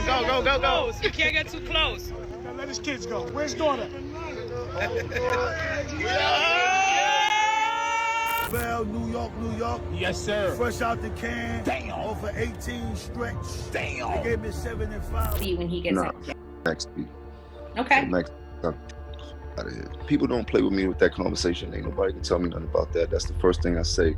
Close. You can't get too close. Now let his kids go. Where's daughter? Well, New York. Yes, sir. Fresh out the can. Damn. Over 18 stretch. Damn. They gave me 7 and 5. When he gets out. Max B. Okay. Max, out of here. People don't play with me with that conversation. Ain't nobody can tell me nothing about that. That's the first thing I say.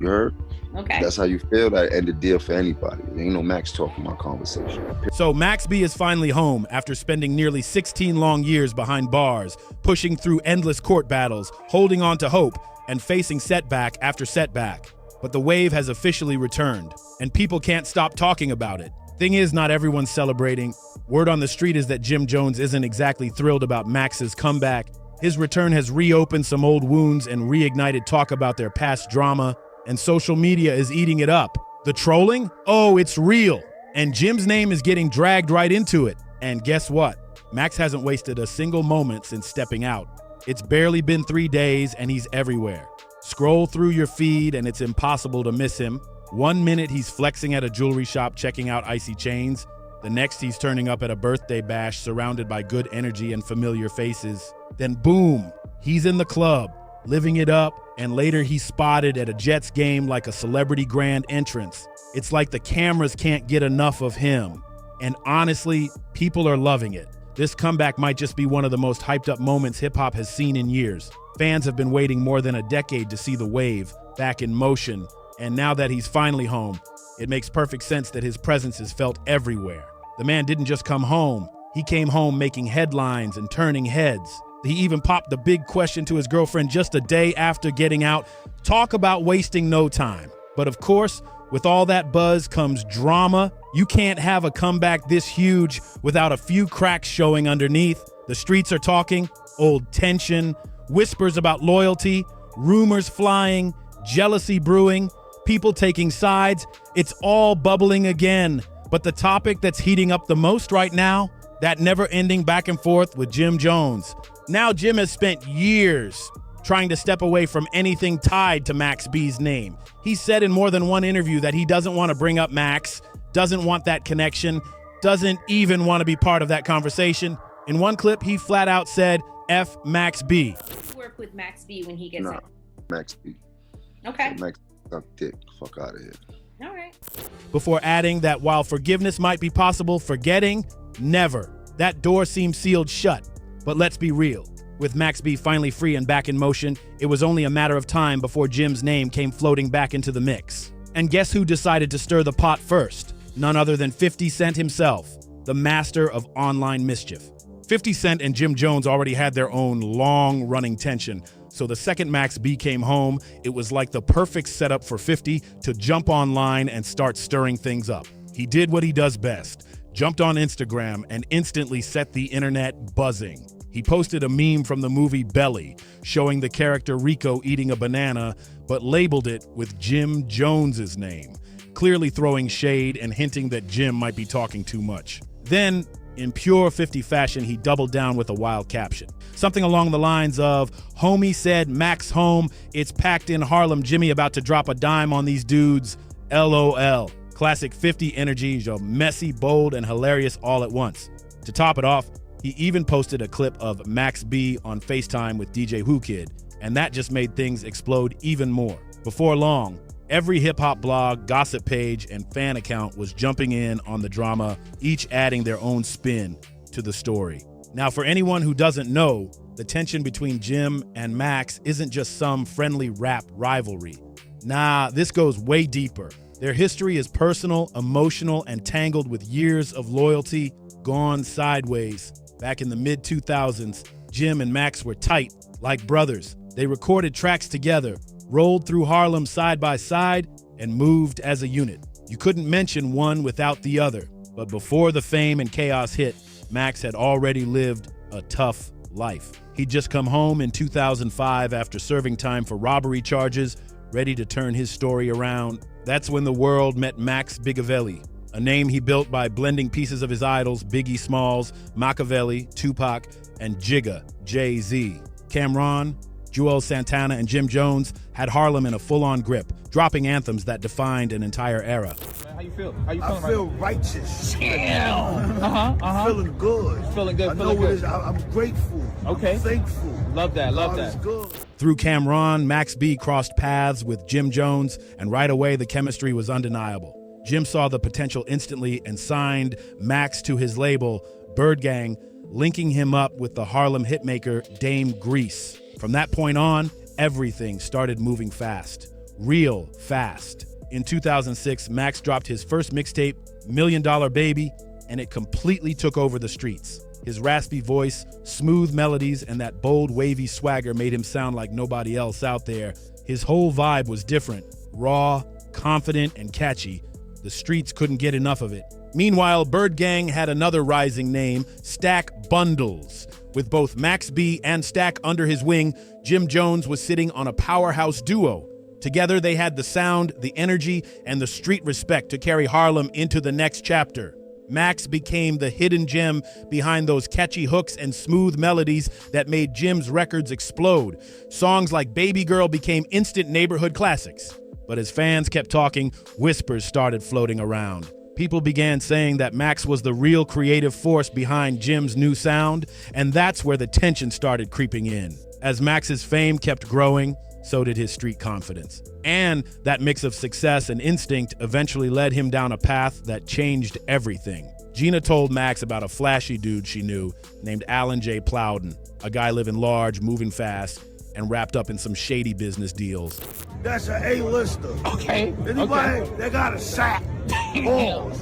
You heard? Okay. That's how you feel. That end the deal for anybody. There ain't no Max talking my conversation. So Max B is finally home after spending nearly 16 long years behind bars, pushing through endless court battles, holding on to hope, and facing setback after setback. But the wave has officially returned, and people can't stop talking about it. Thing is, not everyone's celebrating. Word on the street is that Jim Jones isn't exactly thrilled about Max's comeback. His return has reopened some old wounds and reignited talk about their past drama, and social media is eating it up. The trolling? Oh, it's real. And Jim's name is getting dragged right into it. And guess what? Max hasn't wasted a single moment since stepping out. It's barely been 3 days and he's everywhere. Scroll through your feed and it's impossible to miss him. 1 minute he's flexing at a jewelry shop checking out icy chains. The next he's turning up at a birthday bash surrounded by good energy and familiar faces. Then boom, he's in the club, living it up, and later he's spotted at a Jets game like a celebrity grand entrance. It's like the cameras can't get enough of him. And honestly, people are loving it. This comeback might just be one of the most hyped up moments hip-hop has seen in years. Fans have been waiting more than a decade to see the wave back in motion. And now that he's finally home, it makes perfect sense that his presence is felt everywhere. The man didn't just come home. He came home making headlines and turning heads. He even popped the big question to his girlfriend just a day after getting out. Talk about wasting no time. But of course, with all that buzz comes drama. You can't have a comeback this huge without a few cracks showing underneath. The streets are talking, old tension, whispers about loyalty, rumors flying, jealousy brewing, people taking sides. It's all bubbling again. But the topic that's heating up the most right now, that never-ending back and forth with Jim Jones. Now Jim has spent years trying to step away from anything tied to Max B's name. He said in more than one interview that he doesn't want to bring up Max, doesn't want that connection, doesn't even want to be part of that conversation. In one clip, he flat out said, F Max B. Work with Max B when he gets out. Max B. Okay. Max suck dick. Fuck out of here. All right. Before adding that while forgiveness might be possible, forgetting, never. That door seems sealed shut. But let's be real. With Max B finally free and back in motion, it was only a matter of time before Jim's name came floating back into the mix. And guess who decided to stir the pot first? None other than 50 Cent himself, the master of online mischief. 50 Cent and Jim Jones already had their own long-running tension, so the second Max B came home, it was like the perfect setup for 50 to jump online and start stirring things up. He did what he does best, jumped on Instagram and instantly set the internet buzzing. He posted a meme from the movie Belly, showing the character Rico eating a banana, but labeled it with Jim Jones's name, clearly throwing shade and hinting that Jim might be talking too much. Then, in pure 50 fashion, he doubled down with a wild caption. Something along the lines of, homie said Max home, it's packed in Harlem, Jimmy about to drop a dime on these dudes, LOL. Classic 50 energy, messy, bold, and hilarious all at once. To top it off, he even posted a clip of Max B on FaceTime with DJ Who Kid, and that just made things explode even more. Before long, every hip-hop blog, gossip page, and fan account was jumping in on the drama, each adding their own spin to the story. Now, for anyone who doesn't know, the tension between Jim and Max isn't just some friendly rap rivalry. Nah, this goes way deeper. Their history is personal, emotional, and tangled with years of loyalty gone sideways. Back in the mid-2000s, Jim and Max were tight, like brothers. They recorded tracks together, rolled through Harlem side by side, and moved as a unit. You couldn't mention one without the other. But before the fame and chaos hit, Max had already lived a tough life. He'd just come home in 2005 after serving time for robbery charges, ready to turn his story around. That's when the world met Max Bigavelli, a name he built by blending pieces of his idols Biggie Smalls, Machiavelli, Tupac, and Jigga, Jay-Z. Cameron, Joel Santana, and Jim Jones had Harlem in a full-on grip, dropping anthems that defined an entire era. How you feel? How you I feeling feel right righteous. now? Feeling good. Feeling good, I know feeling what it good. is. I'm grateful. Okay. I'm thankful. Love that, love God is that. good. Through Cameron, Max B crossed paths with Jim Jones, and right away the chemistry was undeniable. Jim saw the potential instantly and signed Max to his label, Bird Gang, linking him up with the Harlem hitmaker Dame Grease. From that point on, everything started moving fast. Real fast. In 2006, Max dropped his first mixtape, $1 Million Baby, and it completely took over the streets. His raspy voice, smooth melodies, and that bold, wavy swagger made him sound like nobody else out there. His whole vibe was different, raw, confident, and catchy. The streets couldn't get enough of it. Meanwhile, Bird Gang had another rising name, Stack Bundles. With both Max B and Stack under his wing, Jim Jones was sitting on a powerhouse duo. Together, they had the sound, the energy, and the street respect to carry Harlem into the next chapter. Max became the hidden gem behind those catchy hooks and smooth melodies that made Jim's records explode. Songs like Baby Girl became instant neighborhood classics. But as fans kept talking, whispers started floating around. People began saying that Max was the real creative force behind Jim's new sound, and that's where the tension started creeping in. As Max's fame kept growing, so did his street confidence. And that mix of success and instinct eventually led him down a path that changed everything. Gina told Max about a flashy dude she knew named Alan J. Plowden, a guy living large, moving fast, and wrapped up in some shady business deals. That's an A-lister. Okay. Anybody Okay. that got a sack, balls,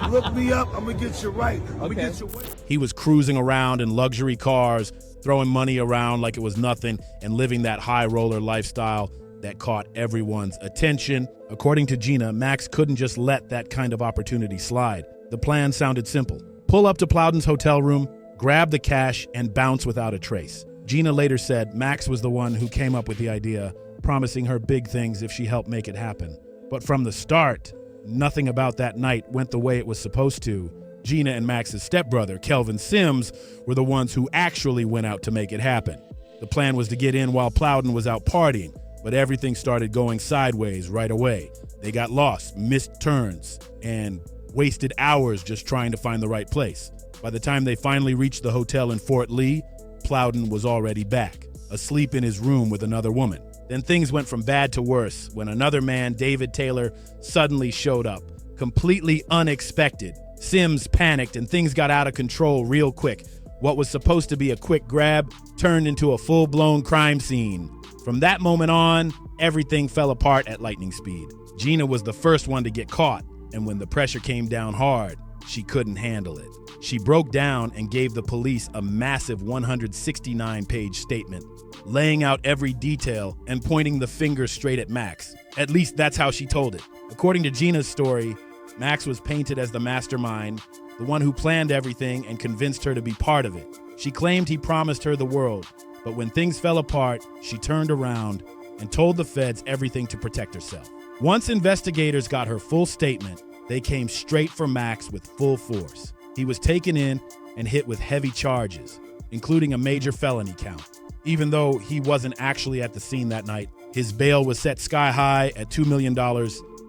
look me up, I'm gonna get you right. I'm gonna get you right. He was cruising around in luxury cars, throwing money around like it was nothing, and living that high roller lifestyle that caught everyone's attention. According to Gina, Max couldn't just let that kind of opportunity slide. The plan sounded simple. Pull up to Plowden's hotel room, grab the cash, and bounce without a trace. Gina later said Max was the one who came up with the idea, promising her big things if she helped make it happen. But from the start, nothing about that night went the way it was supposed to. Gina and Max's stepbrother, Kelvin Sims, were the ones who actually went out to make it happen. The plan was to get in while Plowden was out partying, but everything started going sideways right away. They got lost, missed turns, and wasted hours just trying to find the right place. By the time they finally reached the hotel in Fort Lee, Plowden was already back, asleep in his room with another woman. Then things went from bad to worse when another man, David Taylor, suddenly showed up, completely unexpected. Sims panicked and things got out of control real quick. What was supposed to be a quick grab turned into a full-blown crime scene. From that moment on, everything fell apart at lightning speed. Gina was the first one to get caught, and when the pressure came down hard, she couldn't handle it. She broke down and gave the police a massive 169-page statement, laying out every detail and pointing the finger straight at Max. At least that's how she told it. According to Gina's story, Max was painted as the mastermind, the one who planned everything and convinced her to be part of it. She claimed he promised her the world, but when things fell apart, she turned around and told the feds everything to protect herself. Once investigators got her full statement, they came straight for Max with full force. He was taken in and hit with heavy charges, including a major felony count. Even though he wasn't actually at the scene that night, his bail was set sky high at $2 million,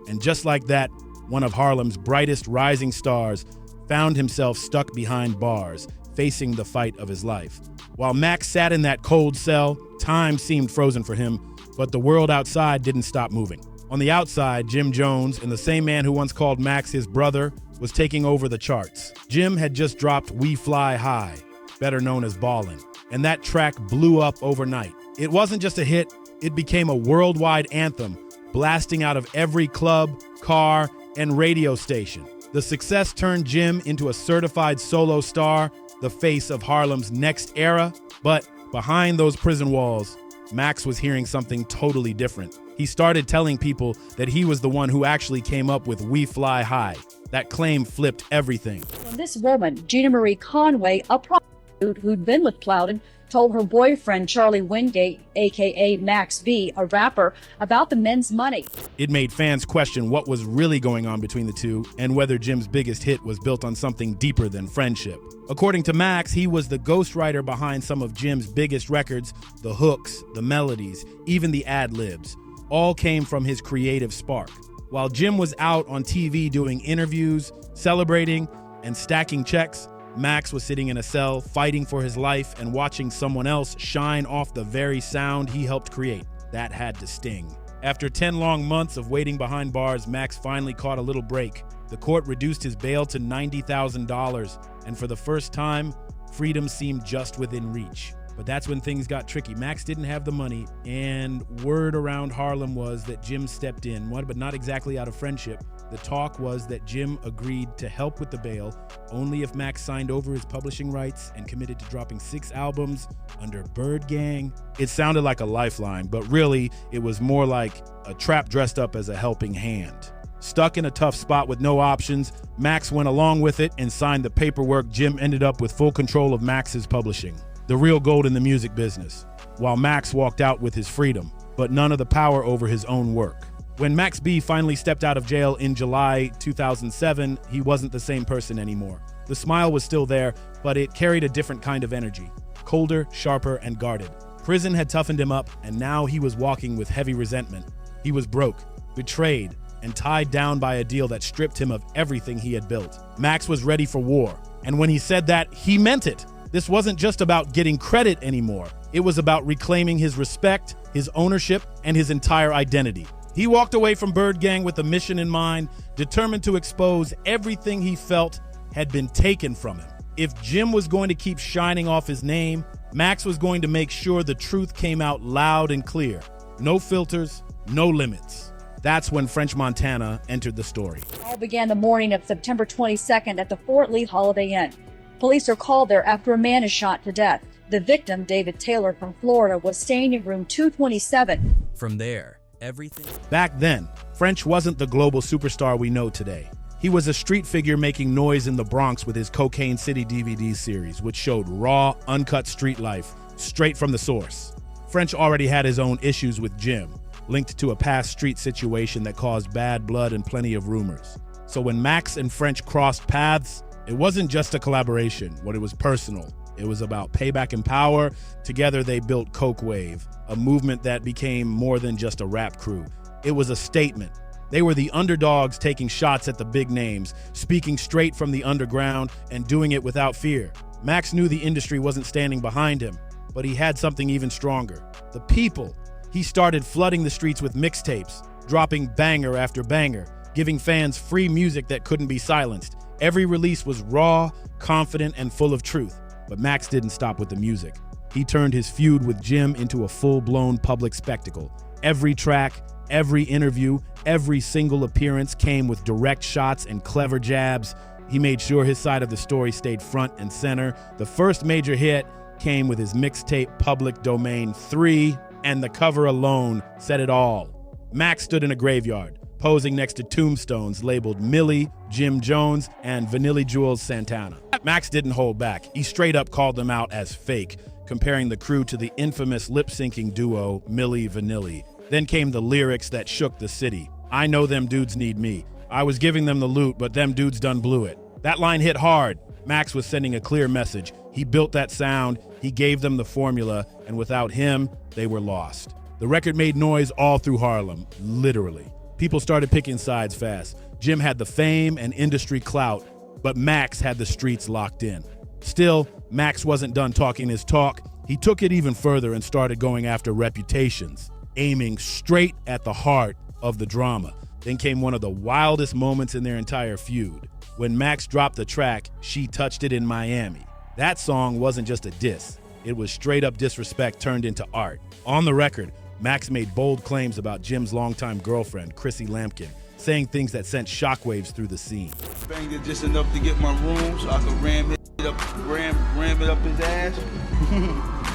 and just like that, one of Harlem's brightest rising stars found himself stuck behind bars, facing the fight of his life. While Max sat in that cold cell, time seemed frozen for him, but the world outside didn't stop moving. On the outside, Jim Jones, and the same man who once called Max his brother, was taking over the charts. Jim had just dropped We Fly High, better known as Ballin', and that track blew up overnight. It wasn't just a hit, it became a worldwide anthem, blasting out of every club, car, and radio station. The success turned Jim into a certified solo star, the face of Harlem's next era. But behind those prison walls, Max was hearing something totally different. He started telling people that he was the one who actually came up with We Fly High. That claim flipped everything. This woman, Gina Marie Conway, a prostitute who'd been with Plowden, told her boyfriend, Charlie Wingate, a.k.a. Max B., a rapper, about the men's money. It made fans question what was really going on between the two and whether Jim's biggest hit was built on something deeper than friendship. According to Max, he was the ghostwriter behind some of Jim's biggest records. The hooks, the melodies, even the ad-libs, all came from his creative spark. While Jim was out on TV doing interviews, celebrating, and stacking checks, Max was sitting in a cell, fighting for his life and watching someone else shine off the very sound he helped create. That had to sting. After 10 long months of waiting behind bars, Max finally caught a little break. The court reduced his bail to $90,000, and for the first time, freedom seemed just within reach. But that's when things got tricky. Max didn't have the money, and word around Harlem was that Jim stepped in, but not exactly out of friendship. The talk was that Jim agreed to help with the bail only if Max signed over his publishing rights and committed to dropping 6 albums under Bird Gang. It sounded like a lifeline, but really, it was more like a trap dressed up as a helping hand. Stuck in a tough spot with no options, Max went along with it and signed the paperwork. Jim ended up with full control of Max's publishing, the real gold in the music business, while Max walked out with his freedom, but none of the power over his own work. When Max B finally stepped out of jail in July 2007, he wasn't the same person anymore. The smile was still there, but it carried a different kind of energy, colder, sharper, and guarded. Prison had toughened him up, and now he was walking with heavy resentment. He was broke, betrayed, and tied down by a deal that stripped him of everything he had built. Max was ready for war, and when he said that, he meant it. This wasn't just about getting credit anymore. It was about reclaiming his respect, his ownership, and his entire identity. He walked away from Bird Gang with a mission in mind, determined to expose everything he felt had been taken from him. If Jim was going to keep shining off his name, Max was going to make sure the truth came out loud and clear. No filters, no limits. That's when French Montana entered the story. It all began the morning of September 22nd at the Fort Lee Holiday Inn. Police are called there after a man is shot to death. The victim, David Taylor from Florida, was staying in room 227. From there, everything. Back then, French wasn't the global superstar we know today. He was a street figure making noise in the Bronx with his Cocaine City DVD series, which showed raw, uncut street life, straight from the source. French already had his own issues with Jim, linked to a past street situation that caused bad blood and plenty of rumors. So when Max and French crossed paths, it wasn't just a collaboration. It was personal. It was about payback and power. Together they built Coke Wave, a movement that became more than just a rap crew. It was a statement. They were the underdogs taking shots at the big names, speaking straight from the underground and doing it without fear. Max knew the industry wasn't standing behind him, but he had something even stronger. The people. He started flooding the streets with mixtapes, dropping banger after banger, giving fans free music that couldn't be silenced. Every release was raw, confident, and full of truth. But Max didn't stop with the music. He turned his feud with Jim into a full-blown public spectacle. Every track, every interview, every single appearance came with direct shots and clever jabs. He made sure his side of the story stayed front and center. The first major hit came with his mixtape Public Domain 3, and the cover alone said it all. Max stood in a graveyard, posing next to tombstones labeled Millie, Jim Jones, and Vanilli Jules Santana. Max didn't hold back. He straight up called them out as fake, comparing the crew to the infamous lip-syncing duo Milli Vanilli. Then came the lyrics that shook the city. I know them dudes need me. I was giving them the loot, but them dudes done blew it. That line hit hard. Max was sending a clear message. He built that sound, he gave them the formula, and without him, they were lost. The record made noise all through Harlem, literally. People started picking sides fast. Jim had the fame and industry clout, but Max had the streets locked in. Still, Max wasn't done talking his talk. He took it even further and started going after reputations, aiming straight at the heart of the drama. Then came one of the wildest moments in their entire feud. When Max dropped the track, She Touched It in Miami. That song wasn't just a diss. It was straight up disrespect turned into art. On the record, Max made bold claims about Jim's longtime girlfriend, Chrissy Lampkin, saying things that sent shockwaves through the scene. Banged it just enough to get my room so I could ram it up his ass.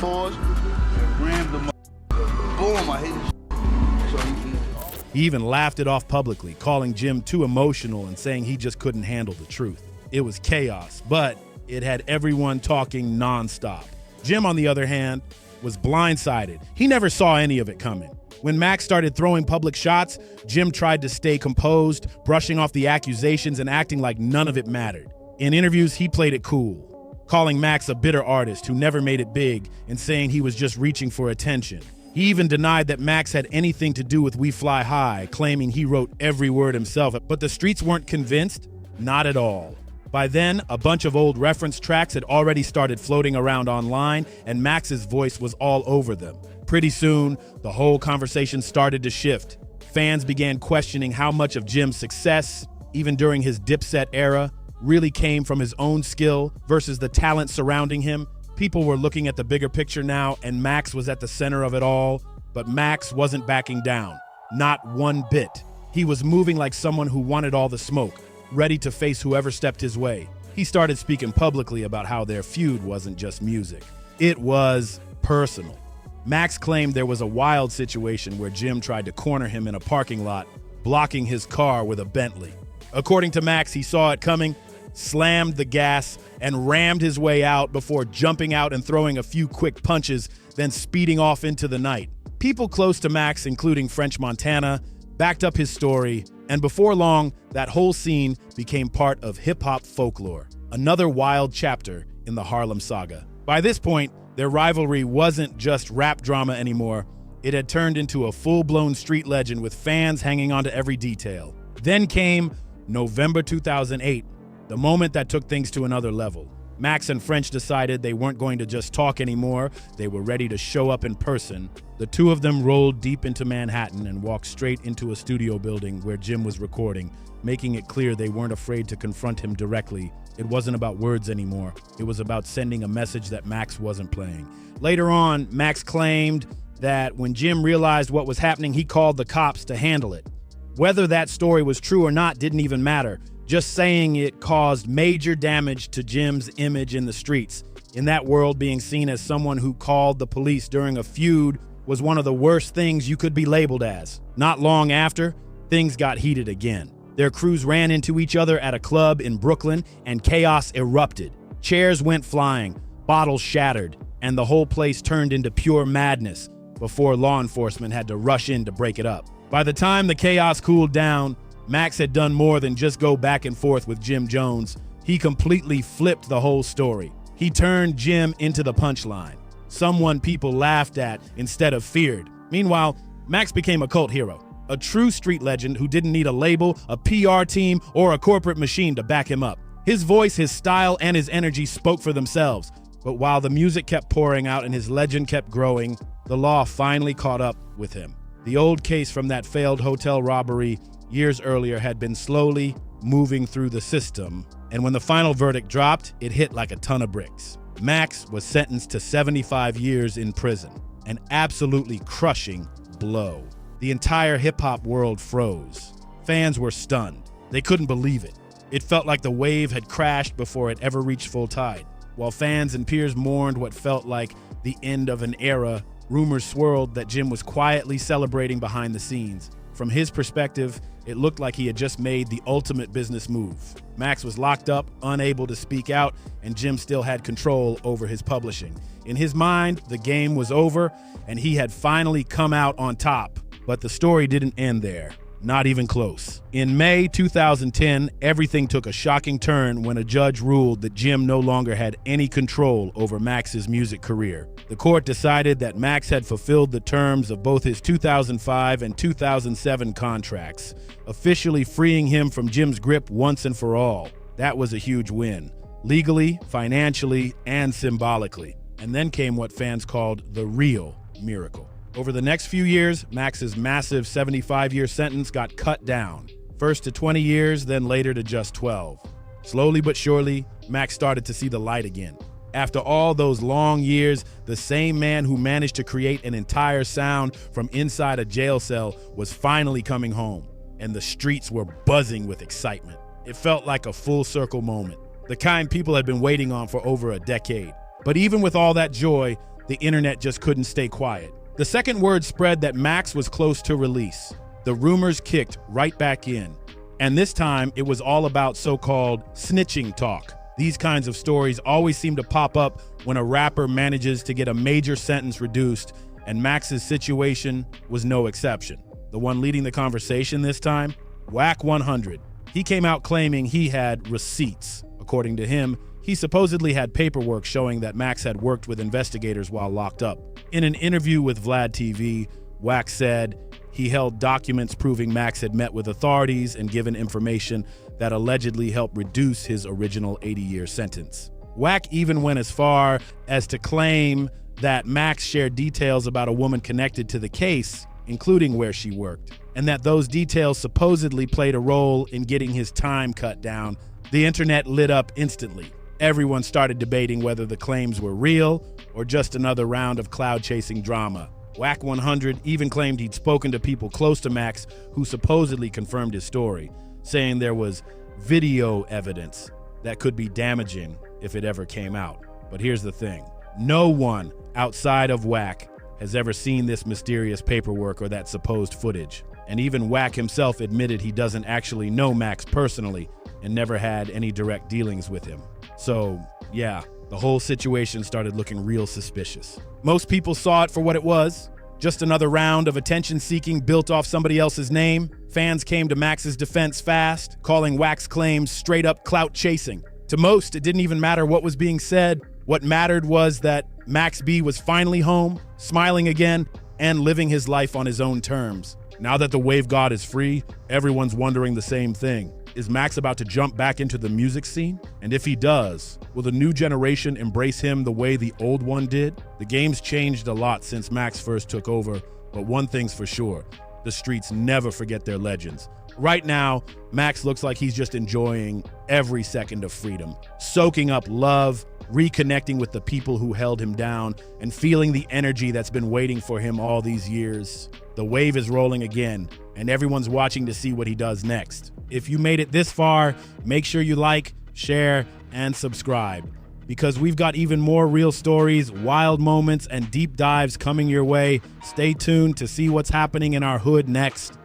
Pause. And ram the boom, I hit his so he even laughed it off publicly, calling Jim too emotional and saying he just couldn't handle the truth. It was chaos, but it had everyone talking nonstop. Jim, on the other hand, was blindsided. He never saw any of it coming. When Max started throwing public shots, Jim tried to stay composed, brushing off the accusations and acting like none of it mattered. In interviews, he played it cool, calling Max a bitter artist who never made it big and saying he was just reaching for attention. He even denied that Max had anything to do with We Fly High, claiming he wrote every word himself. But the streets weren't convinced, not at all. By then, a bunch of old reference tracks had already started floating around online, and Max's voice was all over them. Pretty soon, the whole conversation started to shift. Fans began questioning how much of Jim's success, even during his Dipset era, really came from his own skill versus the talent surrounding him. People were looking at the bigger picture now, and Max was at the center of it all. But Max wasn't backing down, not one bit. He was moving like someone who wanted all the smoke, ready to face whoever stepped his way. He started speaking publicly about how their feud wasn't just music. It was personal. Max claimed there was a wild situation where Jim tried to corner him in a parking lot, blocking his car with a Bentley. According to Max, he saw it coming, slammed the gas, and rammed his way out before jumping out and throwing a few quick punches, then speeding off into the night. People close to Max, including French Montana, backed up his story, and before long, that whole scene became part of hip-hop folklore, another wild chapter in the Harlem saga. By this point, their rivalry wasn't just rap drama anymore. It had turned into a full-blown street legend with fans hanging on to every detail. Then came November 2008, the moment that took things to another level. Max and French decided they weren't going to just talk anymore. They were ready to show up in person. The two of them rolled deep into Manhattan and walked straight into a studio building where Jim was recording, making it clear they weren't afraid to confront him directly. It wasn't about words anymore. It was about sending a message that Max wasn't playing. Later on, Max claimed that when Jim realized what was happening, he called the cops to handle it. Whether that story was true or not didn't even matter. Just saying it caused major damage to Jim's image in the streets. In that world, being seen as someone who called the police during a feud was one of the worst things you could be labeled as. Not long after, things got heated again. Their crews ran into each other at a club in Brooklyn, and chaos erupted. Chairs went flying, bottles shattered, and the whole place turned into pure madness before law enforcement had to rush in to break it up. By the time the chaos cooled down, Max had done more than just go back and forth with Jim Jones. He completely flipped the whole story. He turned Jim into the punchline, someone people laughed at instead of feared. Meanwhile, Max became a cult hero, a true street legend who didn't need a label, a PR team, or a corporate machine to back him up. His voice, his style, and his energy spoke for themselves. But while the music kept pouring out and his legend kept growing, the law finally caught up with him. The old case from that failed hotel robbery years earlier had been slowly moving through the system, and when the final verdict dropped, it hit like a ton of bricks. Max was sentenced to 75 years in prison, an absolutely crushing blow. The entire hip-hop world froze. Fans were stunned. They couldn't believe it. It felt like the wave had crashed before it ever reached full tide. While fans and peers mourned what felt like the end of an era, rumors swirled that Jim was quietly celebrating behind the scenes. From his perspective, it looked like he had just made the ultimate business move. Max was locked up, unable to speak out, and Jim still had control over his publishing. In his mind, the game was over, and he had finally come out on top. But the story didn't end there. Not even close. In May 2010, everything took a shocking turn when a judge ruled that Jim no longer had any control over Max's music career. The court decided that Max had fulfilled the terms of both his 2005 and 2007 contracts, officially freeing him from Jim's grip once and for all. That was a huge win, legally, financially, and symbolically. And then came what fans called the real miracle. Over the next few years, Max's massive 75-year sentence got cut down, first to 20 years, then later to just 12. Slowly but surely, Max started to see the light again. After all those long years, the same man who managed to create an entire sound from inside a jail cell was finally coming home, and the streets were buzzing with excitement. It felt like a full circle moment, the kind people had been waiting on for over a decade. But even with all that joy, the internet just couldn't stay quiet. The second word spread that Max was close to release. The rumors kicked right back in. And this time, it was all about so-called snitching talk. These kinds of stories always seem to pop up when a rapper manages to get a major sentence reduced, and Max's situation was no exception. The one leading the conversation this time? Whack 100. He came out claiming he had receipts. According to him, he supposedly had paperwork showing that Max had worked with investigators while locked up. In an interview with Vlad TV, Wack said he held documents proving Max had met with authorities and given information that allegedly helped reduce his original 80-year sentence. Wack even went as far as to claim that Max shared details about a woman connected to the case, including where she worked, and that those details supposedly played a role in getting his time cut down. The internet lit up instantly. Everyone started debating whether the claims were real or just another round of cloud-chasing drama. Wack 100 even claimed he'd spoken to people close to Max who supposedly confirmed his story, saying there was video evidence that could be damaging if it ever came out. But here's the thing. No one outside of Wack has ever seen this mysterious paperwork or that supposed footage. And even Wack himself admitted he doesn't actually know Max personally and never had any direct dealings with him. So, yeah, the whole situation started looking real suspicious. Most people saw it for what it was, just another round of attention-seeking built off somebody else's name. Fans came to Max's defense fast, calling Wack's claims straight-up clout-chasing. To most, it didn't even matter what was being said. What mattered was that Max B was finally home, smiling again, and living his life on his own terms. Now that the Wave God is free, everyone's wondering the same thing. Is Max about to jump back into the music scene? And if he does, will the new generation embrace him the way the old one did? The game's changed a lot since Max first took over, but one thing's for sure, the streets never forget their legends. Right now, Max looks like he's just enjoying every second of freedom, soaking up love, reconnecting with the people who held him down, and feeling the energy that's been waiting for him all these years. The wave is rolling again, and everyone's watching to see what he does next. If you made it this far, make sure you like, share, and subscribe, because we've got even more real stories, wild moments, and deep dives coming your way. Stay tuned to see what's happening in our hood next.